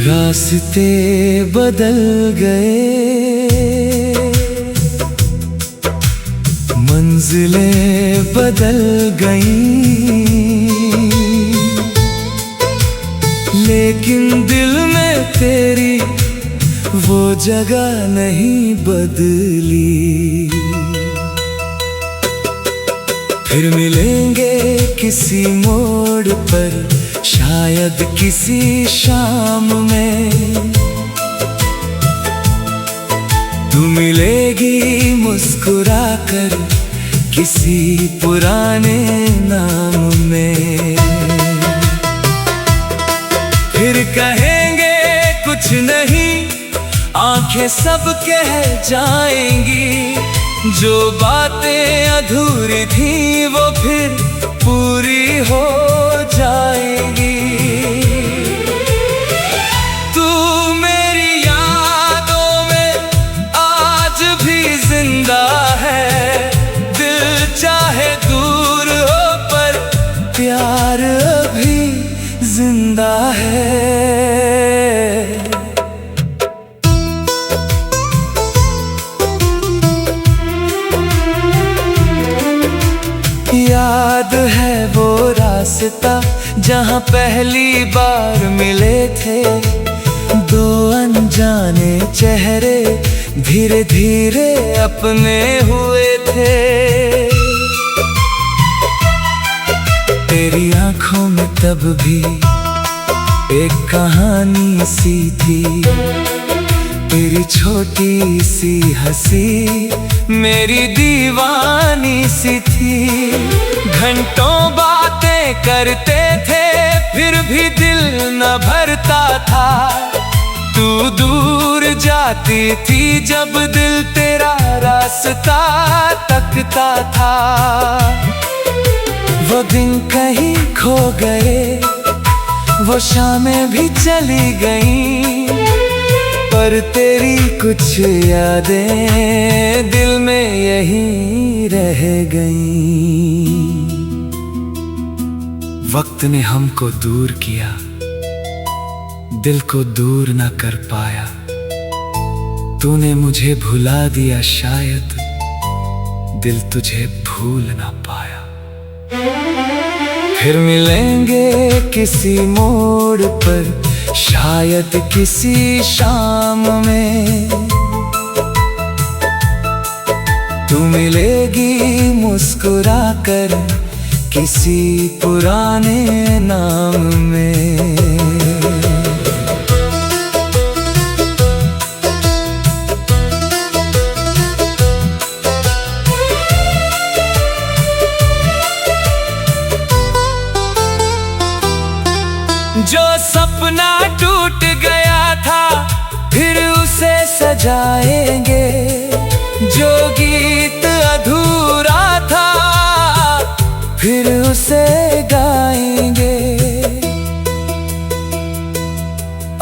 रास्ते बदल गए, मंजिलें बदल गईं, लेकिन दिल में तेरी वो जगह नहीं बदली। फिर मिलेंगे किसी मोड़ पर, शायद किसी शाम में तू मिलेगी मुस्कुराकर किसी पुराने नाम में। फिर कहेंगे कुछ नहीं, आंखें सब कह जाएंगी, जो बातें अधूरी थी वो फिर पूरी हो जाएगी। तू मेरी यादों में आज भी जिंदा है, दिल चाहे दूर हो पर प्यार अभी जिंदा है। याद है वो रास्ता जहाँ पहली बार मिले थे, दो अनजाने चेहरे धीरे धीरे अपने हुए थे। तेरी आंखों में तब भी एक कहानी सी थी, तेरी छोटी सी हंसी मेरी दीवानी सी थी। घंटों बातें करते थे फिर भी दिल न भरता था, तू दूर जाती थी जब दिल तेरा रास्ता तकता था। वो दिन कहीं खो गए, वो शामें भी चली गईं, पर तेरी कुछ यादें दिल में यहीं रह गईं। वक्त ने हमको दूर किया, दिल को दूर न कर पाया, तूने मुझे भुला दिया, शायद दिल तुझे भूल न पाया। फिर मिलेंगे किसी मोड़ पर, शायद किसी शाम में तू मिलेगी मुस्कुराकर किसी पुराने नाम में। जो सपना टूट गया था फिर उसे सजाएंगे, जो गीत अधूरा था फिर उसे गाएंगे।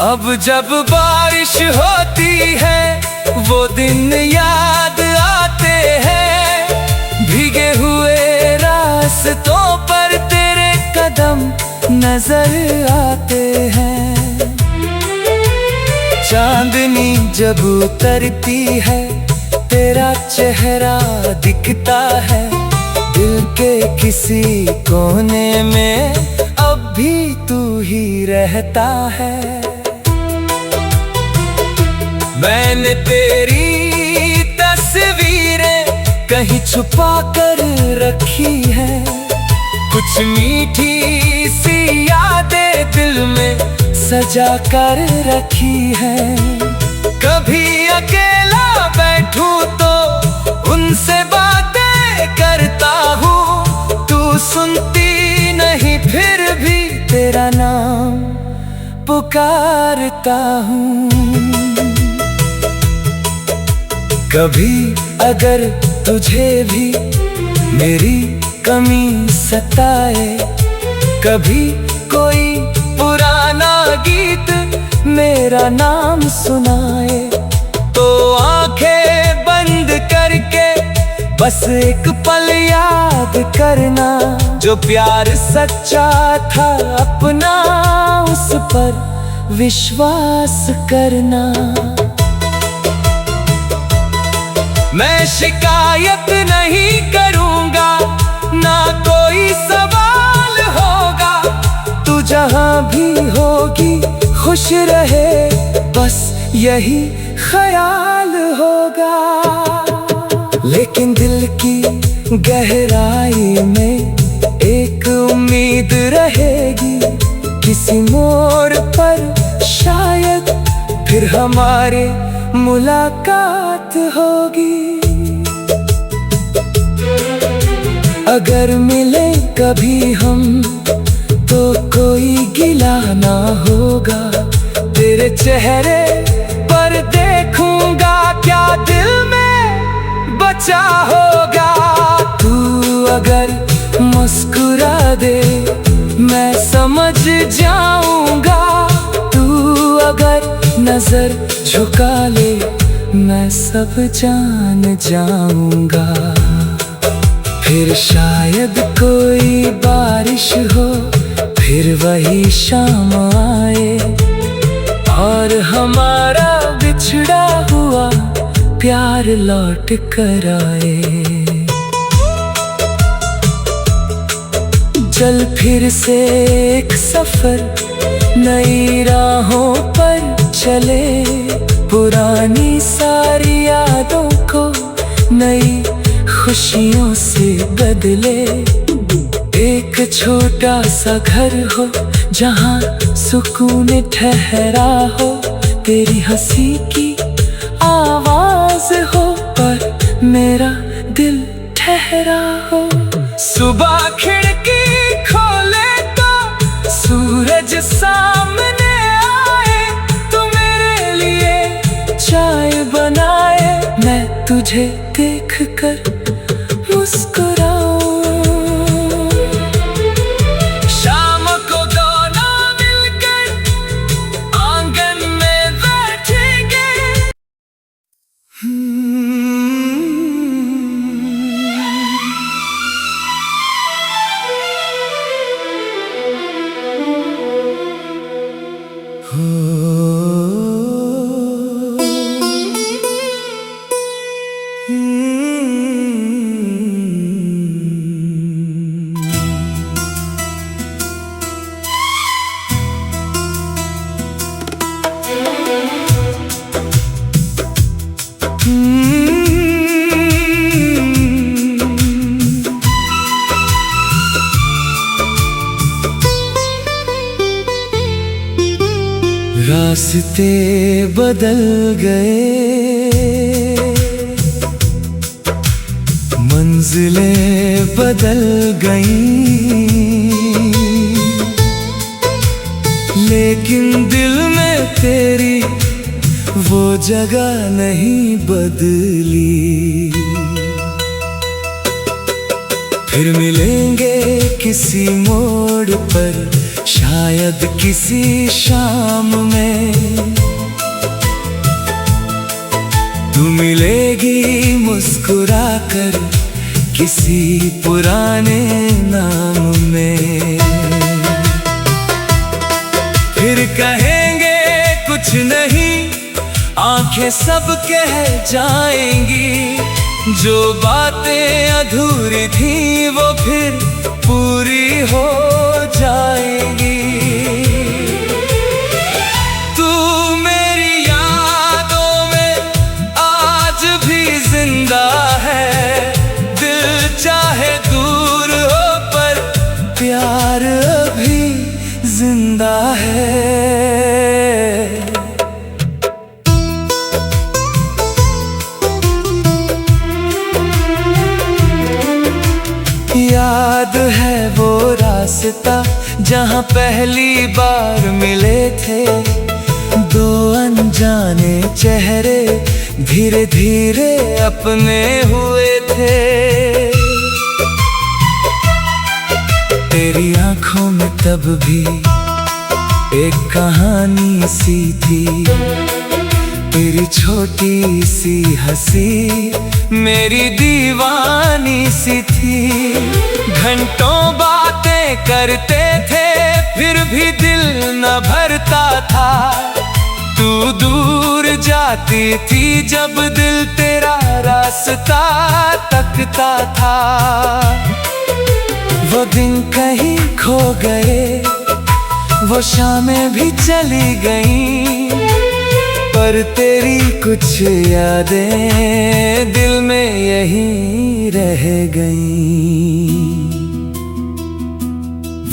अब जब बारिश होती है वो दिन याद आते हैं, भीगे हुए रास्तों पर तेरे कदम नजर आते हैं। चांदनी जब उतरती है तेरा चेहरा दिखता है, दिल के किसी कोने में अब भी तू ही रहता है। मैंने तेरी तस्वीरें कहीं छुपा कर रखी है, कुछ मीठी सी यादें दिल में सजा कर रखी है। कभी अकेला बैठ पुकारता हूँ। कभी अगर तुझे भी मेरी कमी सताए, कभी कोई पुराना गीत मेरा नाम सुनाए, तो आंखें बंद करके बस एक पल याद करना, जो प्यार सच्चा था अपना उस पर विश्वास करना। मैं शिकायत नहीं करूंगा, ना कोई सवाल होगा, तू जहां भी होगी खुश रहे, बस यही ख्याल होगा। लेकिन दिल की गहराई में एक उम्मीद रहेगी, किसी मोड़ पर शायद फिर हमारे मुलाकात होगी। अगर मिले कभी हम तो कोई गिला ना होगा, तेरे चेहरे पर देखूंगा क्या दिल में बचा होगा। तू अगर मुस्कुरा दे मैं समझ जाऊंगा, तू अगर नजर झुका ले मैं सब जान जाऊंगा। फिर शायद कोई बारिश हो, फिर वही शाम आए, और हमारा बिछड़ा हुआ प्यार लौट कर आए। चल फिर से एक सफर नई राहों पर चले, पुरानी सारी यादों को नई खुशियों से बदले। एक छोटा सा घर हो जहाँ सुकून ठहरा हो, तेरी हंसी की आवाज हो पर मेरा दिल ठहरा हो। सुबह खिड़की खोले तो सूरज सामने आए, तू मेरे लिए चाय बनाए, मैं तुझे देख कर मुस्कुराऊं। शाम को दोनों मिलकर आंगन में बैठेंगे। रास्ते बदल गए, मंजिलें बदल गईं, लेकिन दिल में तेरी वो जगह नहीं बदली। फिर मिलेंगे किसी मोड़ पर, शायद किसी शाम में, तू मिलेगी मुस्कुरा कर किसी पुराने नाम में। फिर कहेंगे कुछ नहीं, आंखें सब कह जाएंगी, जो बातें अधूरी थी वो फिर पूरी हो जाएंगी। तू मेरी यादों में आज भी जिंदा है, दिल चाहे दूर हो पर प्यार अभी जिंदा है। याद है वो रास्ता जहाँ पहली बार मिले थे दो अनजाने चेहरे, धीरे धीरे अपने हुए थे। तेरी आंखों में तब भी एक कहानी सी थी, तेरी छोटी सी हंसी मेरी दीवानी सी थी। घंटों बातें करते थे फिर भी दिल न भरता था। तू दूर जाती थी जब दिल तेरा रास्ता तकता था। वो दिन कहीं खो गए, वो शामें भी चली गईं, पर तेरी कुछ यादें दिल में यहीं रह गईं।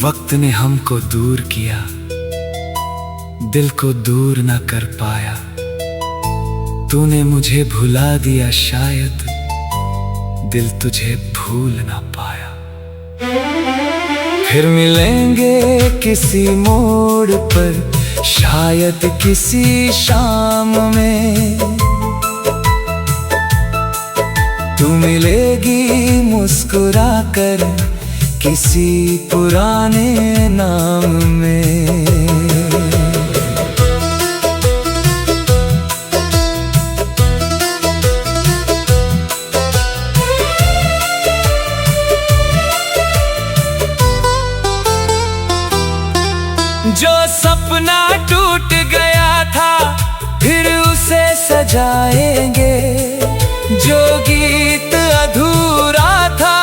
वक्त ने हमको दूर किया, दिल को दूर न कर पाया। तूने मुझे भुला दिया, शायद दिल तुझे भूल ना पाया। फिर मिलेंगे किसी मोड़ पर, शायद किसी शाम में। तू मिलेगी मुस्कुरा कर किसी पुराने नाम में। जो सपना टूट गया था फिर उसे सजाएंगे, जो गीत अधूरा था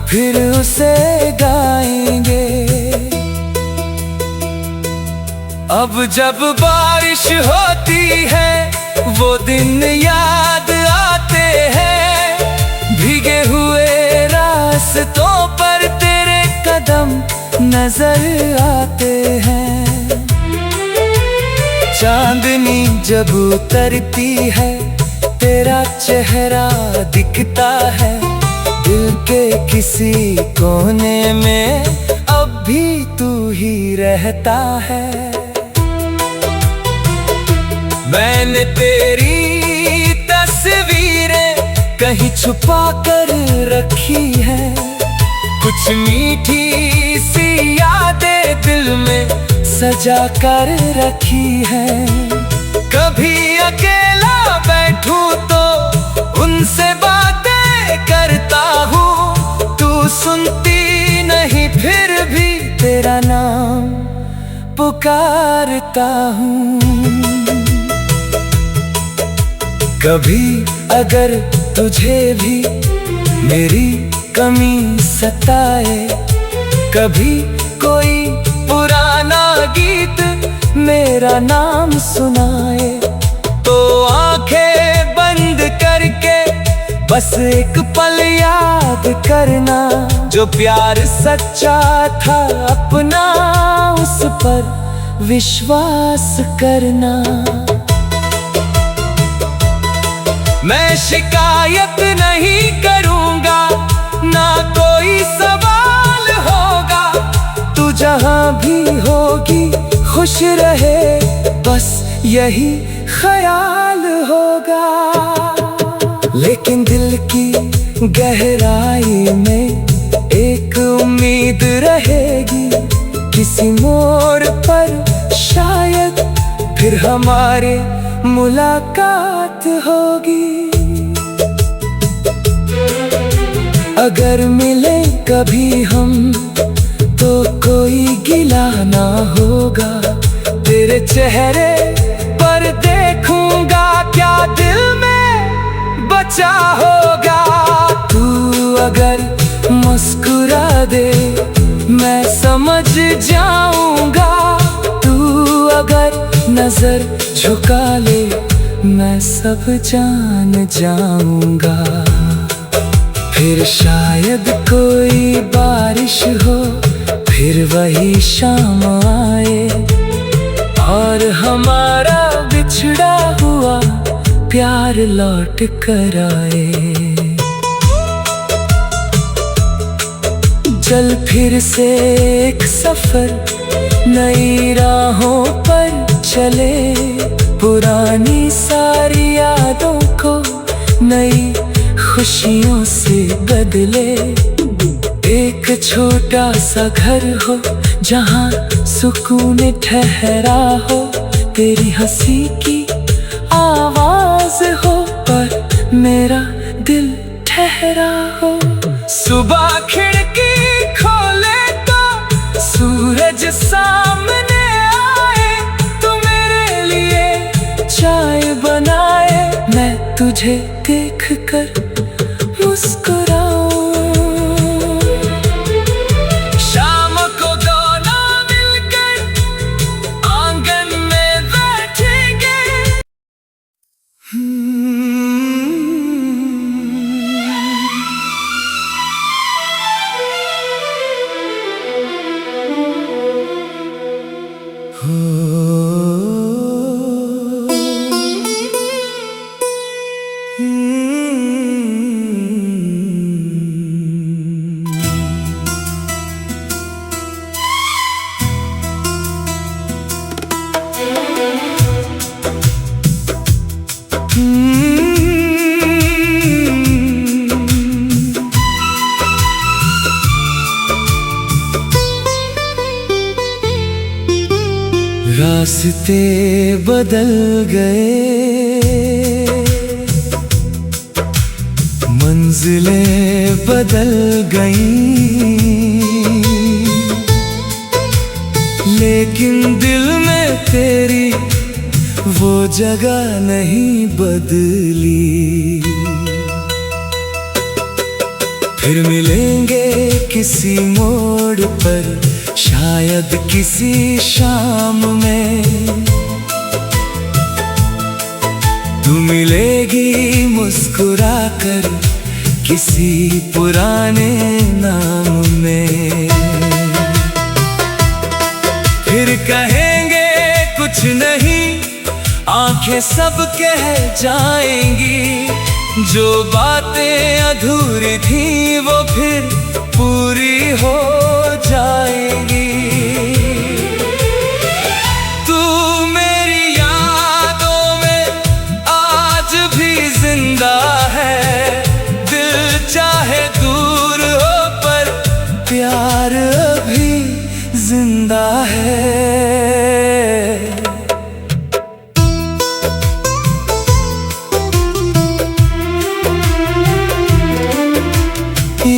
फिर उसे गाएंगे। अब जब बारिश होती है वो दिन याद आते हैं, भीगे हुए रास्तों पर तेरे कदम नजर आते हैं। चांदनी जब उतरती है तेरा चेहरा दिखता है, दिल के किसी कोने में अब भी तू ही रहता है। मैंने तेरी तस्वीरें कहीं छुपा कर रखी है, कुछ मीठी सी यादें दिल में सजा कर रखी है। कभी अकेला बैठूं तो उनसे बातें करता हूँ, तू सुनती नहीं फिर भी तेरा नाम पुकारता हूँ। कभी अगर तुझे भी मेरी कमी सताए, कभी कोई पुराना गीत मेरा नाम सुनाए, तो आंखें बंद करके बस एक पल याद करना, जो प्यार सच्चा था अपना उस पर विश्वास करना। मैं शिकायत नहीं करूंगा, ना कोई सवाल होगा, तू जहां भी होगी खुश रहे बस यही ख्याल होगा। लेकिन दिल की गहराई में एक उम्मीद रहेगी, किसी मोड़ पर शायद फिर हमारे मुलाकात होगी। अगर मिले कभी हम तो कोई गिला ना होगा, तेरे चेहरे पर देखूंगा क्या दिल में बचा होगा। तू अगर मुस्कुरा दे मैं समझ जाऊंगा, तू अगर नजर झुका ले मैं सब जान जाऊंगा। फिर शायद कोई बारिश हो, फिर वही शाम आए, और हमारा बिछड़ा हुआ प्यार लौट कर आए। चल फिर से एक सफर, नई राहों पर चले, पुरानी सारी यादों को नई खुशियों से बदले। एक छोटा सा घर हो जहाँ सुकून ठहरा हो, तेरी हंसी की आवाज हो पर मेरा दिल ठहरा हो। सुबह खिड़की खोले तो सूरज सामने आए, तू मेरे लिए चाय बनाए, मैं तुझे देख कर मुस्कुराऊं। शाम को दोनों मिलकर आंगन में बैठेंगे। रास्ते बदल गए, मंजिलें बदल गईं, लेकिन दिल में तेरी वो जगह नहीं बदली। फिर मिलेंगे किसी मोड़ पर, शायद किसी शाम में, तू मिलेगी मुस्कुरा कर किसी पुराने नाम में। फिर कहेंगे कुछ नहीं, आंखें सब कह जाएंगी, जो बातें अधूरी थी वो फिर पूरी हो जाएगी। तू मेरी यादों में आज भी जिंदा है, दिल चाहे दूर हो पर प्यार अभी जिंदा है।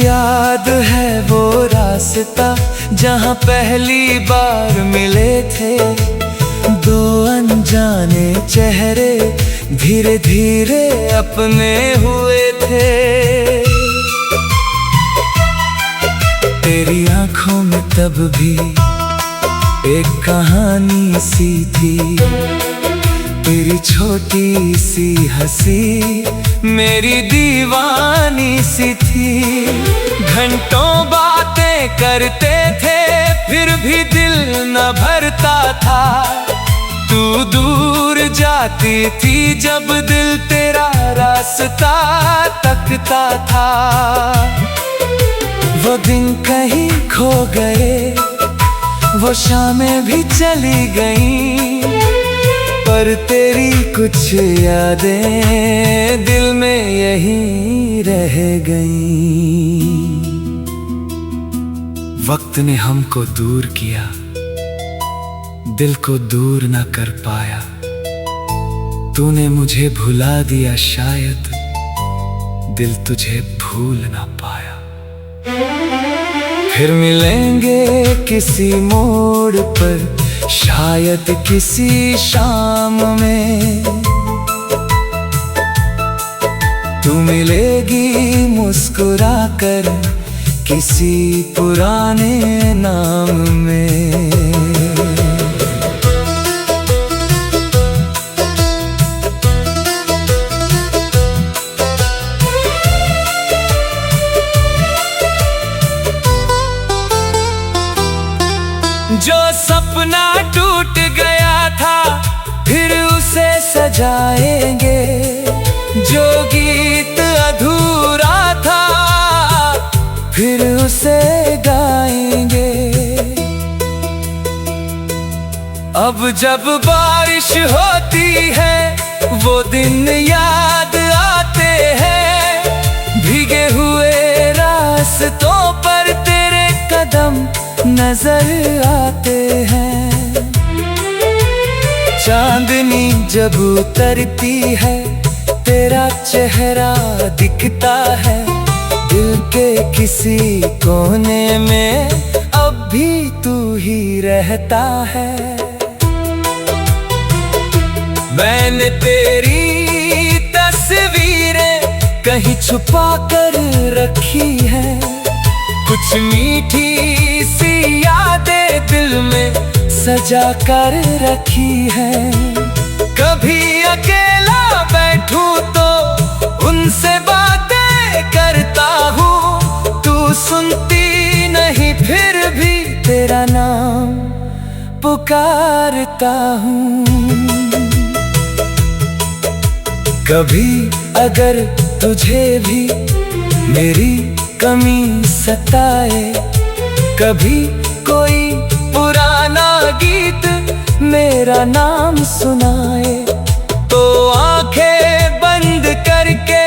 याद है वो रास्ता जहाँ पहली बार मिले थे, दो अनजाने चेहरे धीरे धीरे अपने हुए थे। तेरी आंखों में तब भी एक कहानी सी थी, तेरी छोटी सी हंसी मेरी दीवानी सी थी। घंटों बातें करते थे फिर भी दिल न भरता था, तू दूर जाती थी जब दिल तेरा रास्ता तकता था। वो दिन कहीं खो गए, वो शामें भी चली गईं, पर तेरी कुछ यादें दिल में यहीं रह गईं। वक्त ने हमको दूर किया, दिल को दूर न कर पाया, तूने मुझे भुला दिया शायद, दिल तुझे भूल ना पाया। फिर मिलेंगे किसी मोड़ पर, शायद किसी शाम में, तू मिलेगी मुस्कुरा कर किसी पुराने नाम में। जो सपना टूट गया था फिर उसे सजाएंगे, जो गीत अधूरा था फिर उसे गा अब जब बारिश होती है वो दिन याद आते हैं, भीगे हुए रास्तों पर तेरे कदम नजर आते हैं। चांदनी जब उतरती है तेरा चेहरा दिखता है, दिल के किसी कोने में अब भी तू ही रहता है। मैंने तेरी तस्वीरें कहीं छुपा कर रखी है, कुछ मीठी सी यादें दिल में सजा कर रखी है। कभी अकेला बैठूं तो उनसे बातें करता हूँ, तू सुनती नहीं फिर भी तेरा नाम पुकारता हूँ। कभी अगर तुझे भी मेरी कमी सताए, कभी कोई पुराना गीत मेरा नाम सुनाए, तो आंखें बंद करके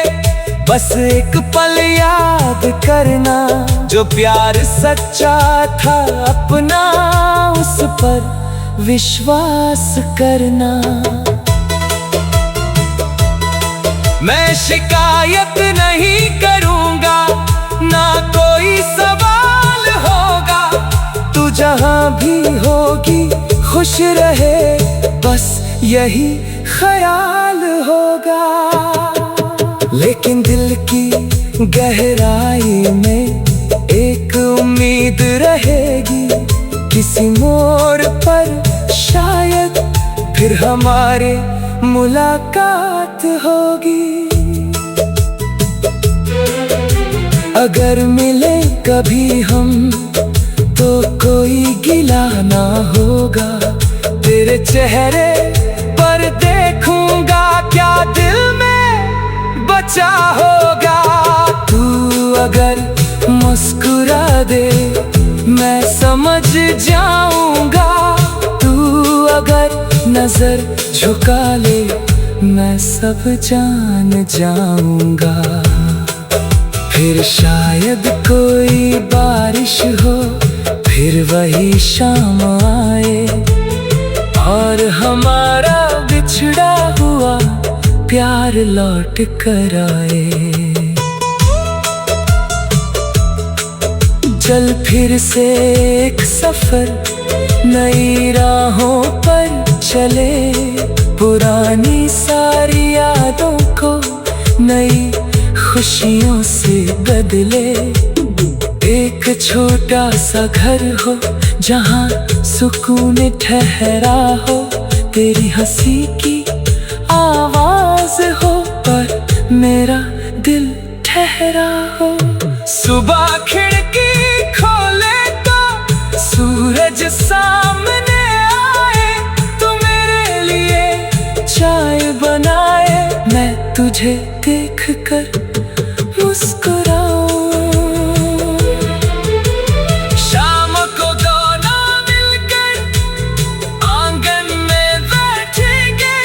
बस एक पल याद करना, जो प्यार सच्चा था अपना उस पर विश्वास करना। मैं शिकायत नहीं करूंगा, ना कोई सवाल होगा, तू जहां भी होगी खुश रहे, बस यही ख्याल होगा। लेकिन दिल की गहराई में एक उम्मीद रहेगी, किसी मोड़ पर शायद फिर हमारे मुलाकात होगी। अगर मिले कभी हम तो कोई गिला ना होगा, तेरे चेहरे पर देखूंगा क्या दिल में बचा होगा। तू अगर मुस्कुरा दे मैं समझ जाऊंगा, तू अगर नजर झुका ले मैं सब जान जाऊंगा। फिर शायद कोई बारिश हो, फिर वही शाम आए, और हमारा बिछड़ा हुआ प्यार लौट कर आए। चल फिर से एक सफर नई राहों पर चले, पुरानी सारी यादों को नई खुशियों से बदले। एक छोटा सा घर हो जहाँ सुकून ठहरा हो, तेरी हंसी की आवाज हो पर मेरा दिल ठहरा हो। सुबह खिड़की खोले तो सूरज सामने आए, तो मेरे लिए चाय बनाए, मैं तुझे देख कर मुस्कुराऊं। शाम को दोनों मिलकर आंगन में बैठेंगे।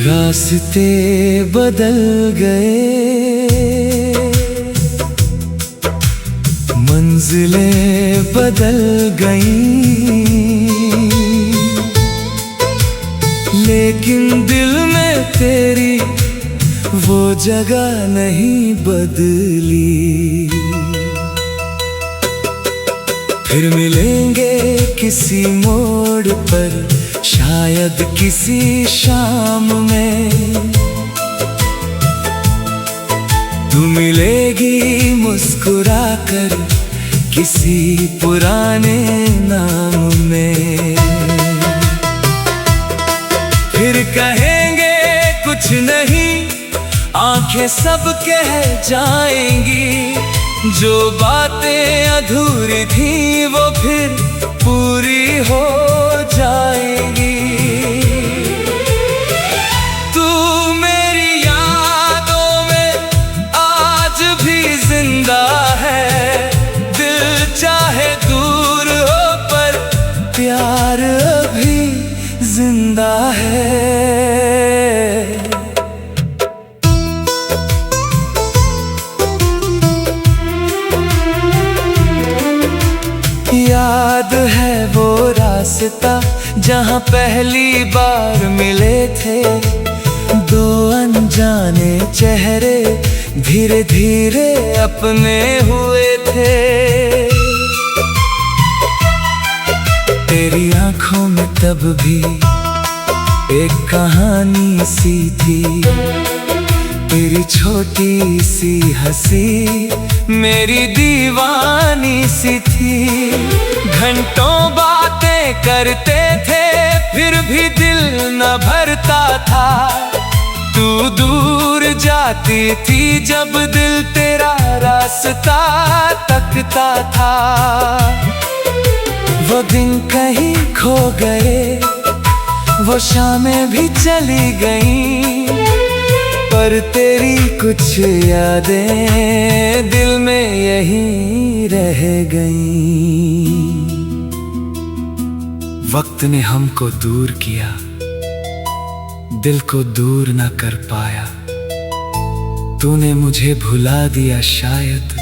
रास्ते बदल गए, मंजिलें बदल गईं, लेकिन दिल में तेरी वो जगह नहीं बदली। फिर मिलेंगे किसी मोड़ पर शायद किसी शाम में तू मिलेगी मुस्कुरा कर किसी पुराने नाम में। फिर कहेंगे कुछ नहीं, आंखें सब कह जाएंगी, जो बातें अधूरी थी वो फिर पूरी हो जाएंगी। तू मेरी यादों में आज भी जिंदा है, दिल चाहे दूर हो पर प्यार अभी जिंदा है। याद है वो रास्ता जहाँ पहली बार मिले थे, दो अनजाने चेहरे धीरे धीरे अपने हुए थे। तेरी आंखों में तब भी एक कहानी सी थी, तेरी छोटी सी हंसी मेरी दीवानी सी थी। घंटों बातें करते थे फिर भी दिल न भरता था, तू दूर जाती थी जब दिल तेरा रास्ता तकता था। वो दिन कहीं खो गए, वो शामें भी चली गईं, पर तेरी कुछ यादें दिल में यहीं रह गईं। वक्त ने हमको दूर किया, दिल को दूर न कर पाया, तूने मुझे भुला दिया शायद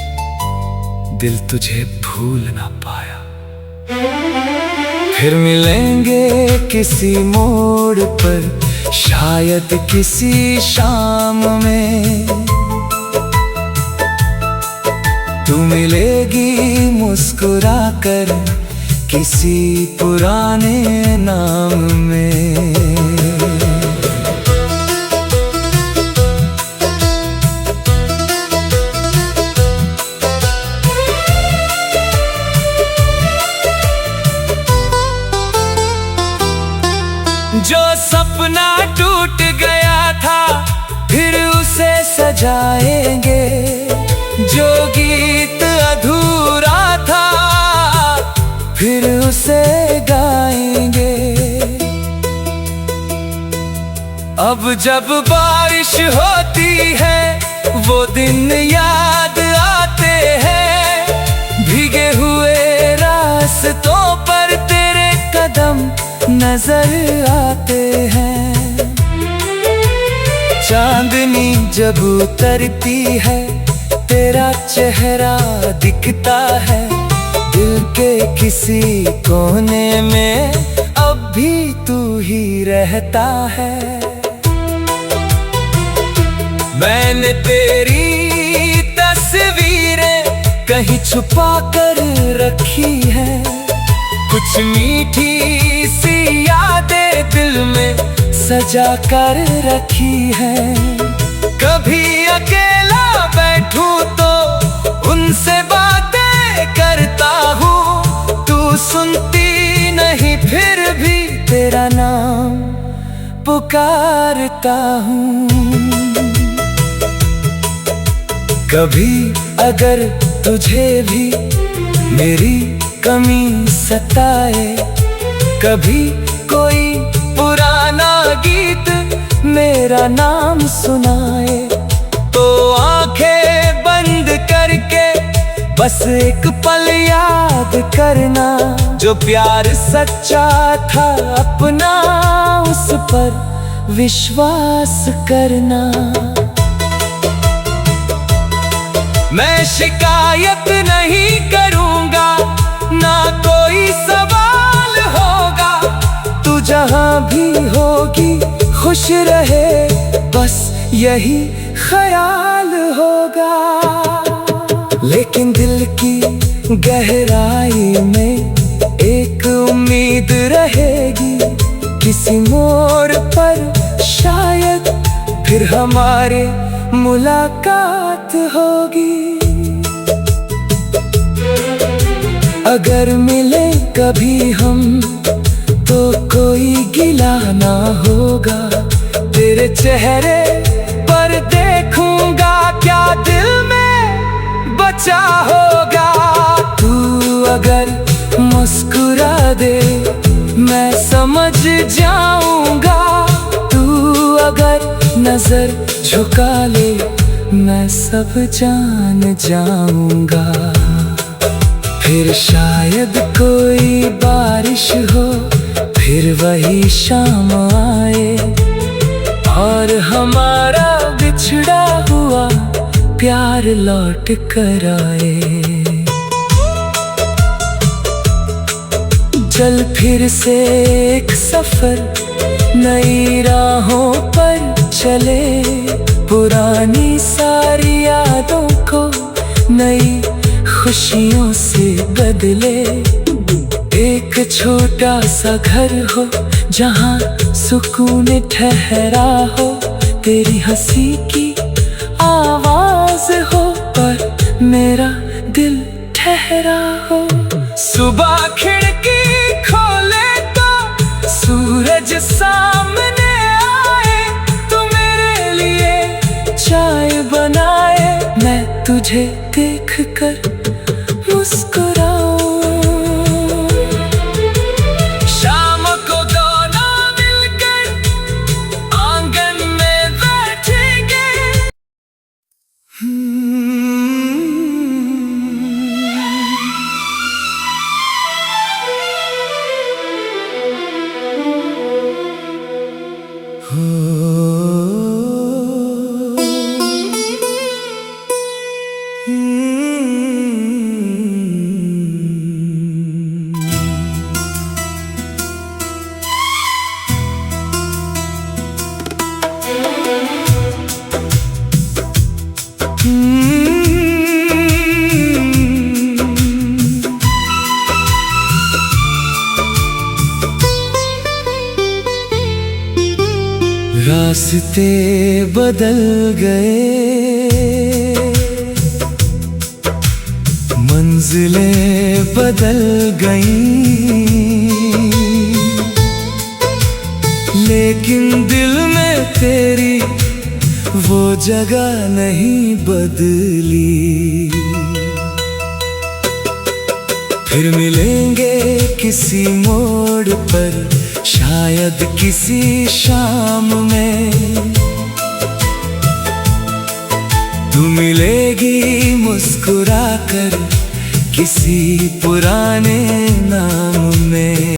दिल तुझे भूल ना पाया। फिर मिलेंगे किसी मोड़ पर, शायद किसी शाम में तू मिलेगी मुस्कुरा कर किसी पुराने नाम में। जो सपना टूट गया था फिर उसे सजाएंगे, जो गीत अधूरा था फिर उसे गाएंगे। अब जब बारिश होती है वो दिन याद आते हैं, भीगे हुए रास्तों पर तेरे कदम नजर आते हैं। चांदनी जब उतरती है तेरा चेहरा दिखता है, दिल के किसी कोने में अब भी तू ही रहता है। मैंने तेरी तस्वीरें कहीं छुपा कर रखी है, कुछ मीठी सी यादें दिल में सजा कर रखी है। कभी अकेला बैठूं तो उनसे बातें करता हूँ, तू सुनती नहीं फिर भी तेरा नाम पुकारता हूँ। कभी अगर तुझे भी मेरी कमी सताए, कभी कोई पुराना गीत मेरा नाम सुनाए, तो आंखें बंद करके बस एक पल याद करना, जो प्यार सच्चा था अपना उस पर विश्वास करना। मैं शिकायत नहीं करूंगा, ना कोई सवाल होगा, तू जहां भी होगी खुश रहे बस यही ख्याल होगा। लेकिन दिल की गहराई में एक उम्मीद रहेगी, किसी मोड़ पर शायद फिर हमारे मुलाकात होगी। अगर मिले कभी हम तो कोई गिला ना होगा। तेरे चेहरे पर देखूंगा क्या दिल में बचा होगा। तू अगर मुस्कुरा दे मैं समझ जाऊंगा। तू अगर नजर झुका ले मैं सब जान जाऊंगा। फिर शायद कोई बारिश हो, फिर वही शाम आए और हमारा बिछड़ा हुआ प्यार लौट कर आए। चल फिर से एक सफर नई राहों पर चले। पुरानी सारी यादों को नई खुशियों से बदले। एक छोटा सा घर हो जहाँ सुकून ठहरा हो। तेरी हंसी की आवाज हो पर मेरा दिल ठहरा हो। सुबह खिड़की खोले तो सूरज सामने आए। तू मेरे लिए चाय बनाए मैं तुझे देख कर मुस्कुराऊं। शाम को दोनों मिलकर आंगन में बैठेंगे। रास्ते बदल गए, मंजिलें बदल गईं, लेकिन दिल में तेरी वो जगह नहीं बदली। फिर मिलेंगे किसी मोड़ पर, शायद किसी शाम में। तू मिलेगी मुस्कुरा कर किसी पुराने नाम में।